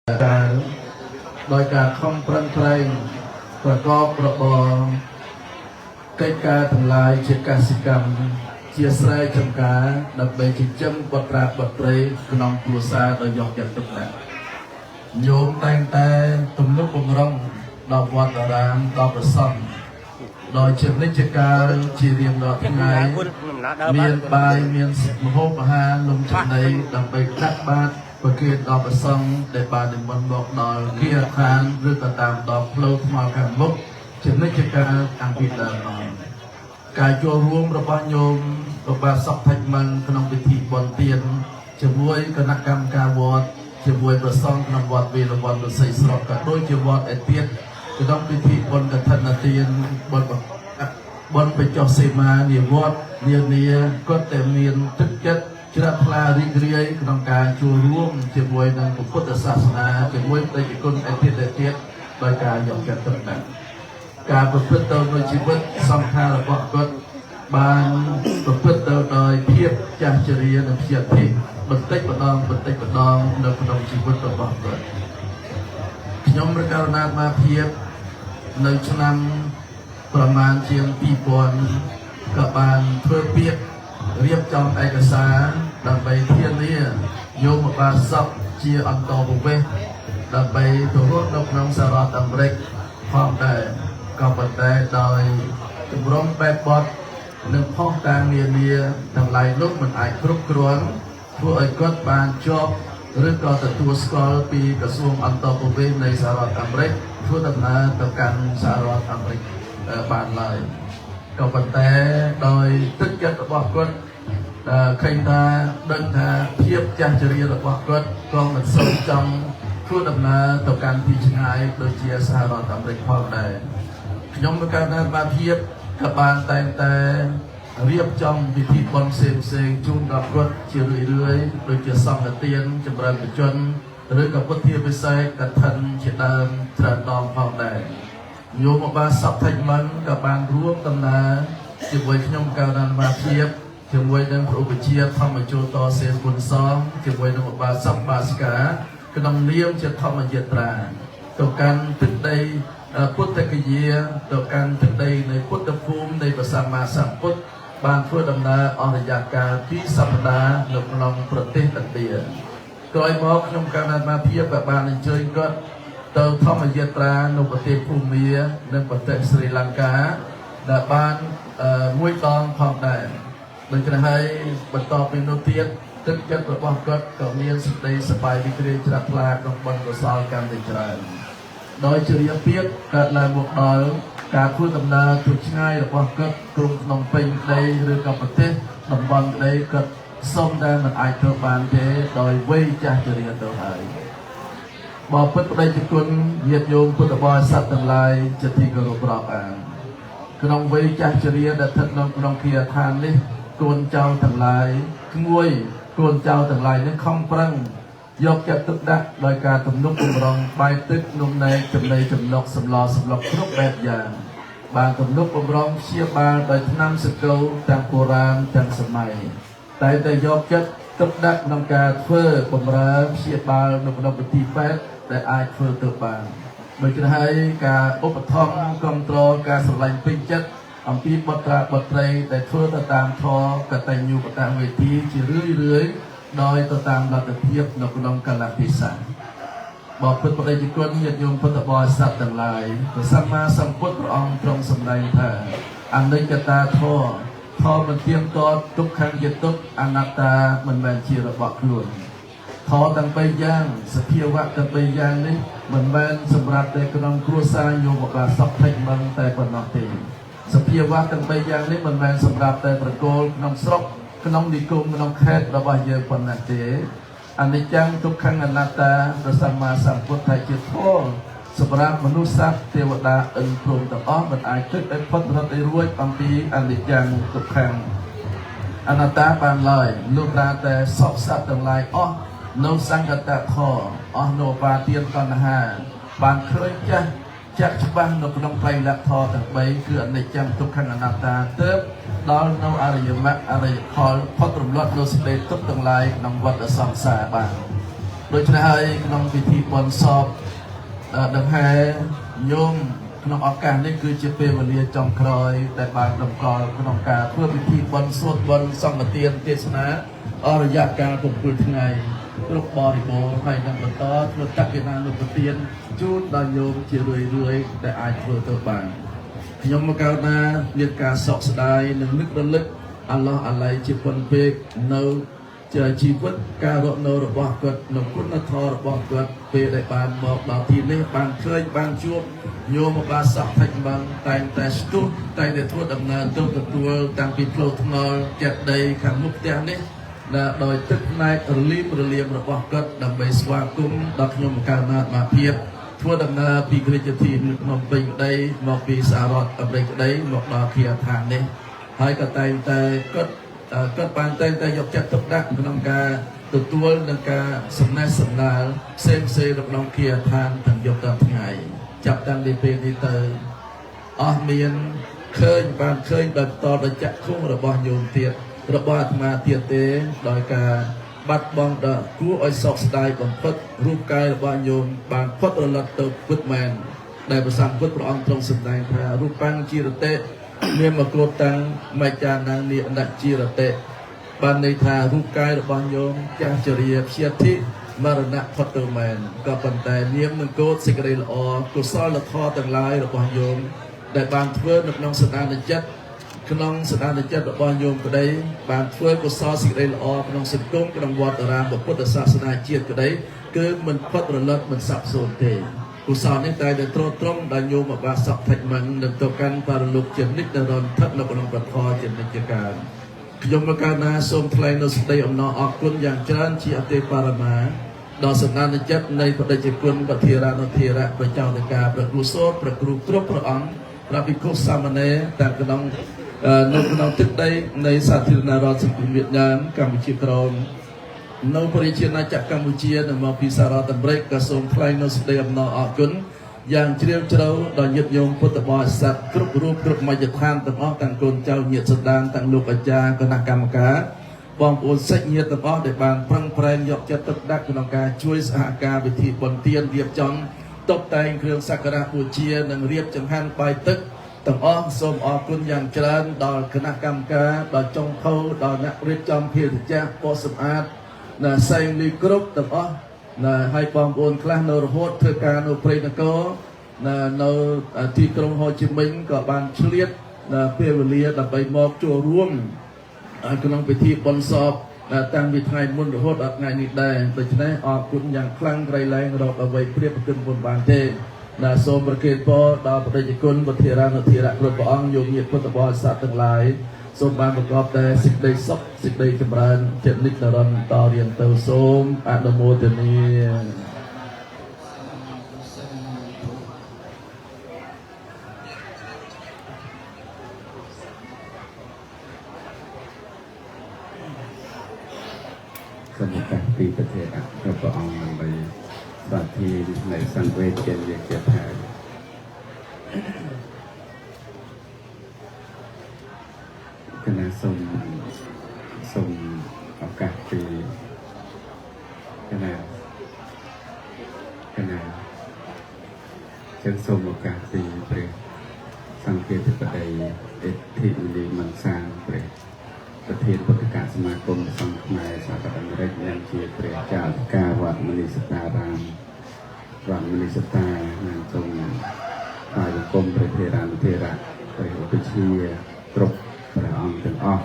การโดยการคำปรันเพลงประกอบระบอบកិច្ចការទាំងឡាយជាកសិកម្មជាស្រែចម្ការដើម្បីចិញ្ចឹមបុត្រាបុត្រីក្នុងគ្រួសារដោយយកចិត្តទុកដាក់ញោមតែងតែទំនុកបំរុងដល់វត្តអារាមដល់ព្រះសង្ឃដោយជានិច្ចកាលជារៀងរាល់ថ្ងៃមានបាយមានម្ហូបអាហារនំចំណីដើម្បីដាក់បាតប្រគេនដល់ព្រះសង្ឃដែលបាននិមន្តមកដល់គាឋានឬក៏តាមដងផ្លូវថ្មខាងមុខជានិច្ចកាលតាំងពីដើមមកការចូលរួមរបស់ញោមប្របាទសុខថេចមិនក្នុងពិធីបុណ្យទានជាមួយគណៈកម្មការវត្តជាមួយព្រះសង្ឃក្នុងវត្តវេរវត្តរស័យស្រុកក៏ដូចជាវត្តឯទៀតក្នុងពិធីបុណ្យកឋិនទានបុណ្យបញ្ចុះសីមានិវត្តនានាក៏តែមានទឹកចិត្តជ្រះថ្លារីករាយក្នុងការចូលរួមជាមួយនឹងពុទ្ធសាសនាជាមួយបេតិគុណឯទៀតដោយការយកចិត្តទុកដាក់ការប្រព្រឹត្តទៅក្នុងជីវិតសង្ខាររបស់គាត់បានប្រព្រឹត្តទៅដោយភាពចាស់ជរានិងភាពធិបន្តិចម្ដងនៅក្នុងជីវិតរបស់គាត់ខ្ញុំរកករណាមកភាពនៅឆ្នាំប្រមាណជាង2000ក៏បានធ្វើពាក្យរៀបចំឯកសារដើម្បីធានាយោមបាសកជាអន្តរប្រវេសន៍ដើម្បីទៅរស់នៅក្នុងសហរដ្ឋអាមេរិកផងដែរក៏ប៉ុន្តែដោយជំរំបែបបត់និងផុសតាងនានាទាំងឡាយនោះមិនអាចគ្រប់គ្រាន់ធ្វើឲ្យគាត់បានជាប់ឬក៏ទទួលស្គាល់ពីក្រសួងអន្តរប្រវេសន៍នៃសហរដ្ឋអាមេរិកធ្វើដំណើរទៅកាន់សហរដ្ឋអាមេរិកបានឡើយក៏ប៉ុន្តែដោយទឹកចិត្តរបស់គាត់ឃើញថាដឹងថាភាពចាស់ជរារបស់គាត់ក៏មិនសូវចង់ធ្វើដំណើរទៅកាន់ទីឆ្ងាយដូចជាសហរដ្ឋអាមេរិកផងដែរខ្ញុំនៅកាលណាបានភាពក៏បានតែងតែរៀបចំពិធីបុណ្យផ្សេងជូនដល់គាត់ជារឿយៗដូចជាសង្ឃទានចម្រើនបជនឬក៏ពុទ្ធាពិសេសកឋិនជាដើមច្រើនដងផងដែរញោមបាសកថេចមិនក៏បានរួមដំណើរជាមួយខ្ញុំកាលណាបានភាពជាមួយនឹងព្រះឧបជាធម្មជូតសេនគុណសងជាមួយនឹងបាសកបាសិកាក្នុងនាមជាធម្មយាត្រាទៅកាន់ទឹកដីពុទ្ធគយាទៅកាន់ទឹកដីនៃពុទ្ធភូមិនៃព្រះសម្មាសម្ពុទ្ធបានធ្វើដំណើរអស់រយៈកាល2សប្តាហ៍នៅក្នុងប្រទេសឥណ្ឌាក្រោយមកខ្ញុំកាលណាបានភាពក៏បានអញ្ជើញគាត់ទៅធម្មយាត្រានៅប្រទេសភូមានិងប្រទេសស្រីលង្កាដែលបានមួយដងផងដែរដូច្នេះហើយបន្តពីនោះទៀតទឹកចិត្តរបស់គាត់ក៏មានសេចក្តីសប្បាយរីករាយជ្រះថ្លាក្នុងបុណ្យកុសលកាន់តែច្រើនដោយជារៀបពាក្យកើតឡើងមកដល់ការធ្វើដំណើរទៅឆ្ងាយរបស់គាត់ក្រុងភ្នំពេញក្តីឬក៏ប្រទេសតំបន់ក្តីគាត់សូមតែមិនអាចធ្វើបានទេដោយវ័យចាស់ជរាទៅហើយបបិទ្ធបដិគុណញាតិញោមពុទ្ធបរិស័ទទាំងឡាយជាទីគោរពរាប់អានក្នុងវ័យចាស់ជរាដែលស្ថិតនៅក្នុងគាឋាននេះកូនចៅទាំងឡាយក្មួយកូនចៅទាំងឡាយនេះខំប្រឹងយកចិត្តទុកដាក់ដោយការទំនុកបំរុងបាយទឹកនំនែកចំណីចំណុកសម្លសម្លុកគ្រប់បែបយ៉ាងបានទំនុកបំរុងព្យាបាលដោយថ្នាំសកលទាំងបុរាណទាំងសម័យតែយកចិត្តទុកដាក់ក្នុងការធ្វើបម្រើព្យាបាលនៅក្នុងពិធីពេទ្យដែលអាចធ្វើទៅបានដូច្នេះហើយការឧបត្ថម្ភគ្រប់គ្រងការស្រឡាញ់ពេញចិត្តអំពីបុត្រាបុត្រីដែលធ្វើទៅតាមធម៌កតញ្ញូកតវេធីជារឿយដោយទៅតាមលទ្ធភាពនៅក្នុងកលៈទេសៈបបិទ្ធបដិគុណញាតិញោមពុទ្ធបរិស័ទទាំងឡាយព្រះសម្មាសម្ពុទ្ធព្រះអង្គទ្រង់សម្ដែងថាអនិច្ចតាធម៌មិនទៀងទាត់ទុក្ខជាទុក្ខអនត្តាមិនមែនជារបស់ខ្លួនធម៌ទាំង3យ៉ាងសភាវៈទាំង3យ៉ាងនេះមិនមែនសម្រាប់តែក្នុងគ្រួសារញោមបាសកថេចមិនតែប៉ុណ្ណោះទេសភាវៈទាំង3យ៉ាងនេះមិនមែនសម្រាប់តែប្រគល់ក្នុងស្រុកក្នុងនិគមក្នុងខេត្តរបស់យើងប៉ុណ្ណោះទេអនិច្ចំទុក្ខអនត្តាព្រះសម្មាសម្ពុទ្ធថាជាធម៌សម្រាប់មនុស្សសត្វទេវតាអិនព្រមទាំងអស់មិនអាចគិតឲ្យផុតរត់ឲ្យរួចអំពីអនិច្ចំទុក្ខអនត្តាបានឡើយលុះត្រាតែសពសត្វទាំងឡាយអស់នៅសង្កតធម៌អស់នៅបាទានកណ្ហាបានឃើញចាក់ច្បាស់នៅក្នុងផ្លៃលក្ខធម៌ទាំង3គឺអនិច្ចំទុក្ខអនត្តាទើបដល់នៅអរិយមគ្គអរិយផលផុតរំលត់នៅសេចក្តីទុក្ខទាំងឡាយក្នុងវដ្តសង្សារបាន โดยเฉพาะក្នុងពិធីបន់សពដង្ហែញោមក្នុងឱកាសនេះគឺជាពេលវេលាចុងក្រោយដែលបានតម្កល់ក្នុងការធ្វើពិធីបន់សូត្របន់សង្ឃទានទេសនាអស់រយៈកាល7ថ្ងៃគ្រប់បរិបូរណ៍ហើយនឹងបន្តធ្វើតក្កិណានុប្រទានជូនដល់ញោមជារឿយៗដែលអាចធ្វើទៅបានខ្ញុំមកកោតណាមានការសោកស្ដាយនិងនឹករលឹកអាឡោះអាល័យជាពន់ពេកនៅជីវិតការរស់នៅរបស់គាត់នៅគុណធម៌របស់គាត់ពេលដែលបានមកដល់ទីនេះបានឃើញបានជួបញោមបាសកថៃបាំងតែងតែស្ទុះតែងតែធ្វើដំណើរទៅទទួលតាំងពីផ្លូវថ្នល់ចិត្តដីខាងមុខផ្ទះនេះដោយទឹកផ្នែករលីមរបស់គាត់ដើម្បីស្វាគមន៍ដល់ខ្ញុំកាលណាអាភិបធ្វើដំណើរពីរាជធានីភ្នំពេញក្តីមកពីសហរដ្ឋអាមេរិកក្តីមកដល់គាឋាននេះហើយក៏តែងតែគាត់បានតែងតែយកចិត្តទុកដាក់ក្នុងការទទួលនិងការសំណេះសំណាលផ្សេងនៅក្នុងគាឋានទាំងយប់ទាំងថ្ងៃចាប់តាំងពីពេលនេះទៅអស់មានឃើញដោយតដល់ចក្ខុរបស់ញោមទៀតរបស់អាត្មាទៀតទេដោយការបាត់បង់ដ៏គួរឲ្យសោកស្ដាយបំផុតរូបកាយរបស់ញោមបានផុតរលត់ទៅពិតមែនដែលព្រះសម្ពុទ្ធព្រះអង្គទ្រង់សម្ដែងថារូបាំងជារតិមានមកគតាំងមច្ចានាងនិអនជារតិបានន័យថារូបកាយរបស់ញោមចាស់ជរាព្យាធិមរណៈផុតទៅមែនក៏ប៉ុន្តែនាមនឹងគោតសេចក្តីល្អកុសលធម៌ទាំងឡាយរបស់ញោមដែលបានធ្វើនៅក្នុងសន្តានចិត្តរបស់ញោមក្តីបានធ្វើកុសលសេចក្តីល្អក្នុងសង្គមក្នុងវត្តអារាមពុទ្ធសាសនាជាតិក្តីគឺមិនផុតរលត់មិនសាប់សូន្យទេកុសលនេះតែទ្រទ្រង់ដល់ញោមបាសកថៃមិននឹងទៅកាន់បរលោកជានិច្ចរនថឹកនៅក្នុងប្រធរជានិច្ចកាលខ្ញុំមកកាលណាសូមថ្លែងនូវសេចក្តីអំណរអគុណយ៉ាងច្រើនជាអតិបរមាដល់សន្តានចិត្តនៃបដិជគុណពធារានុធារៈប្រចៅតកាព្រះគ្រូសូត្រព្រះគ្រូគ្រប់ព្រះអង្គព្រះភិក្ខុសាមណេរទាំងក្នុងនៅក្នុងទឹកដីនៃសាធារណរដ្ឋសង្គមវៀតណាមកម្ពុជាក្រោមនៅប្រជាណាចក្រកម្ពុជានិងមកពីសហរដ្ឋអាមេរិកក៏សូមថ្លែងនូវសេចក្តីអំណរអគុណយ៉ាងជ្រាលជ្រៅដល់ញាតិញោមពុទ្ធបរិស័ទគ្រប់រូបគ្រប់មជ្ឈដ្ឋានទាំងអស់ទាំងកូនចៅញាតិសន្តានទាំងលោកអាចារ្យគណៈកម្មការបងប្អូនសិស្សញាតិទាំងអស់ដែលបានប្រឹងប្រែងយកចិត្តទុកដាក់ក្នុងការជួយសហការវិធីបុណ្យទានរៀបចំតុបតែងគ្រឿងសក្ការៈបូជានិងរៀបចង្ហាន់បាយទឹកទាំងអស់សូមអរគុណយ៉ាងច្រើនដល់គណៈកម្មការដល់ចុងភៅដល់អ្នករៀបចំភារកិច្ចបោសសម្អាតសែងលីគ្រប់ទាំងអស់ហើយបងប្អូនខ្លះនៅរហូតធ្វើការនៅព្រៃនគរនៅទីក្រុងហូជីមិញក៏បានឆ្លៀតពេលវេលាដើម្បីមកចូលរួមក្នុងពិធីបុណ្យសពតាំងពីថ្ងៃមុនរហូតដល់ថ្ងៃនេះដែរដូច្នេះអរគុណយ៉ាងខ្លាំងក្រៃលែងរកអ្វីព្រៀបប្រគិនពុនបានទេសូមប្រគេនពរដល់បដិជគុណពធារានុធារៈគ្រប់ព្រះអង្គយោមញាតិពុទ្ធបរិស័ទទាំងឡាយសូមបានប្រកបតែសេចក្តីសុខសេចក្តីចម្រើនចិត្តនិច្ចនិរន្តរ៍តរៀងទៅសូមអនុមោទនាសម្រាប់ពីប្រទេសអគ្គព្រះអង្គដើម្បីសាធិនៃសង្វេទជាវិជាថាគណៈសូមឱកាសពីគណៈចឹងសូមឱកាសពីព្រះសង្ឃាធិបតីអេធិលីមន្សាងព្រះប្រធានពុទ្ធកសមាគមសង្ឃខ្មែរសហរដ្ឋអាមេរិកយ៉ាងជាព្រះចៅអធិការវត្តមនីសតារាមវត្តមនីសតានិងសូមថ្វាយបង្គំព្រះធេរានុធេរៈព្រះឧបជាគ្រប់ព្រះអង្គទាំងអស់